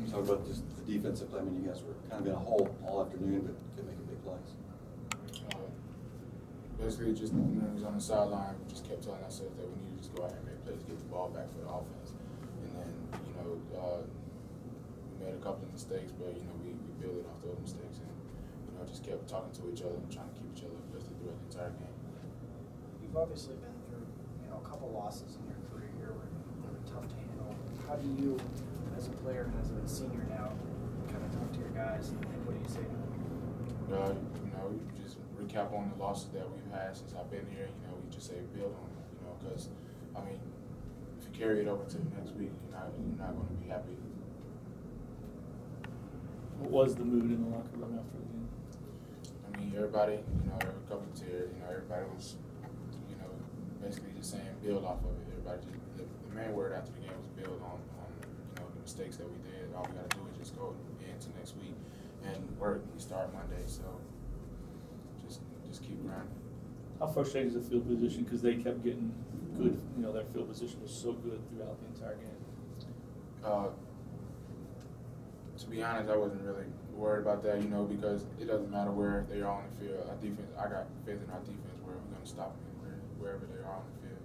Talk about just the defensive play. I mean, you guys were kind of in a hole all afternoon, but could make big plays. Basically, just when we was on the sideline, we just kept telling ourselves that we needed to just go out and make plays, get the ball back for the offense. And then, you know, we made a couple of mistakes, but, you know, we built it off those mistakes and, you know, just kept talking to each other and trying to keep each other uplifted throughout the entire game. You've obviously been through, you know, a couple losses in your career here where they're tough to handle. How do you, as a player and as a senior now, kind of talk to your guys and what do you say to them? You know, you just recap on the losses that we've had since I've been here. You know, we just say build on them. You know, because I mean, if you carry it over to the next week, you're not going to be happy. What was the mood in the locker room after the game? I mean, everybody, you know, every couple of tears, you know, everybody was, you know, basically just saying build off of it. Everybody just the main word after the game was build on you know, the mistakes that we did. All we got to do is just go into next week and work. We start Monday, so just keep grinding. How frustrating is the field position because they kept getting good? You know, their field position was so good throughout the entire game. To be honest, I wasn't really worried about that, you know, because it doesn't matter where they are on the field. Our defense, I got faith in our defense where we're going to stop them wherever they are on the field.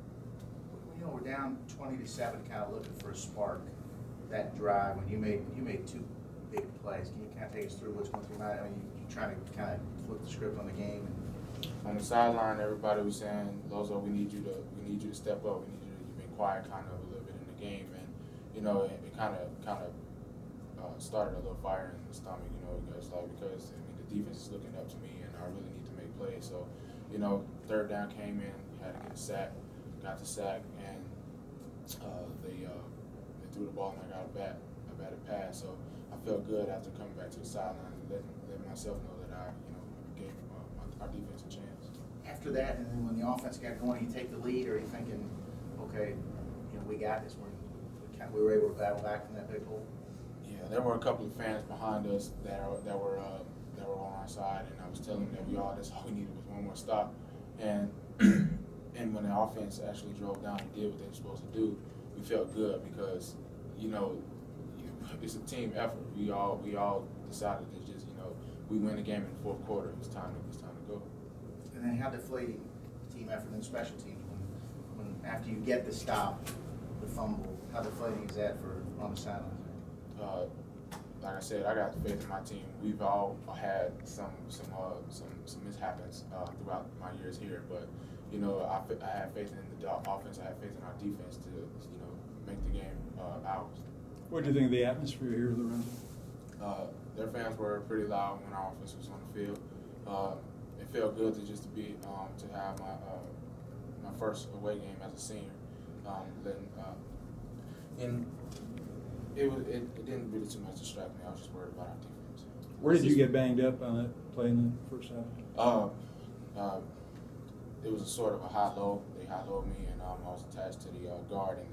You know, we're down 20-7, kind of looking for a spark. That drive when you made two big plays. Can you kind of take us through what's going through your mind? I mean, you trying to kind of flip the script on the game. On the sideline, everybody was saying, "Lozo, we need you to step up. We need you to you've been quiet kind of a little bit in the game." And you know, it kind of started a little fire in the stomach. You know, it's like because I mean the defense is looking up to me, and I really need to make plays. So, you know, third down came in, had to get a sack, got the sack, and they threw the ball and I got a batted pass. So I felt good after coming back to the sideline and letting myself know that I, you know, gave our defense a chance. After that, and then when the offense got going, you take the lead, or are you thinking, okay, you know, we got this. We were able to battle back from that big hole. Yeah, there were a couple of fans behind us that were on our side, and I was telling them that that's all we needed was one more stop. And and when the offense actually drove down and did what they were supposed to do, we felt good because, you know, it's a team effort. We all decided to just, you know, we win the game in the fourth quarter. It's time to go. And then how deflating team effort and special teams when after you get the stop, the fumble, how deflating is that for on the sidelines? Like I said, I got faith in my team. We've all had some mishaps throughout my years here, but you know, I have faith in the offense. I have faith in our defense to, you know, make the game ours. What do you think of the atmosphere here, Lorenzo? Their fans were pretty loud when our offense was on the field. It felt good to have my first away game as a senior. And it didn't really too much distract me. I was just worried about our defense. Where did you get banged up on that play in the first half? It was a sort of a high-low. They high-lowed me, and I was attached to the guard, and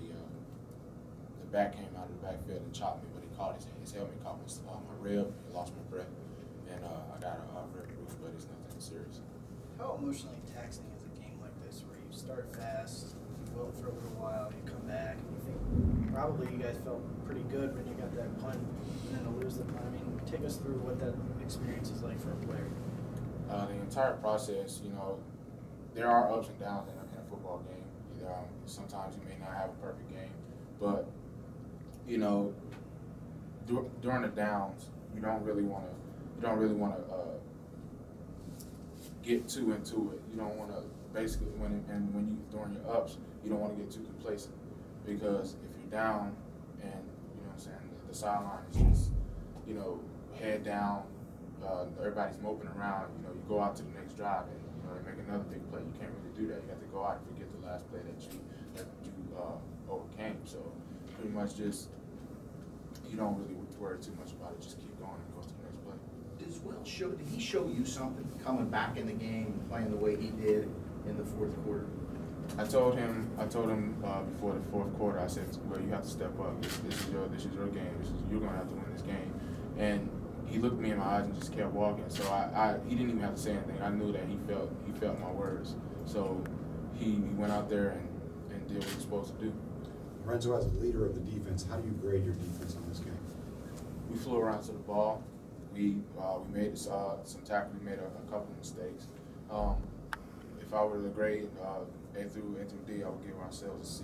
the back came out of the backfield and chopped me, but he caught his helmet caught my rib, and lost my breath, and I got a rib bruise, but it's nothing serious. How emotionally taxing is a game like this where you start fast, you go for a little while, you come back, and you think probably you guys felt pretty good when you got that punt, and then to lose the punt. I mean, take us through what that experience is like for a player. The entire process, you know, there are ups and downs in a football game. Sometimes you may not have a perfect game, but you know, during the downs, you don't really want to get too into it. You don't want to basically during your ups, you don't want to get too complacent because if you're down and you know what I'm saying, the sideline is just, you know, head down. Everybody's moping around. You know, you go out to the next drive and you know they make another big play. You can't really do that. You have to go out and forget the last play that you overcame. So pretty much just you don't really worry too much about it. Just keep going and go to the next play. Did he show you something coming back in the game and playing the way he did in the fourth quarter? I told him before the fourth quarter. I said, "Well, you have to step up. This is your game. You're gonna have to win this game." And he looked me in my eyes and just kept walking. So he didn't even have to say anything. I knew that he felt my words. So he went out there and did what he was supposed to do. Lorenzo, as a leader of the defense, how do you grade your defense on this game? We flew around to the ball. We made some tackles. We made a couple mistakes. If I were to grade A through D, I would give ourselves a C+.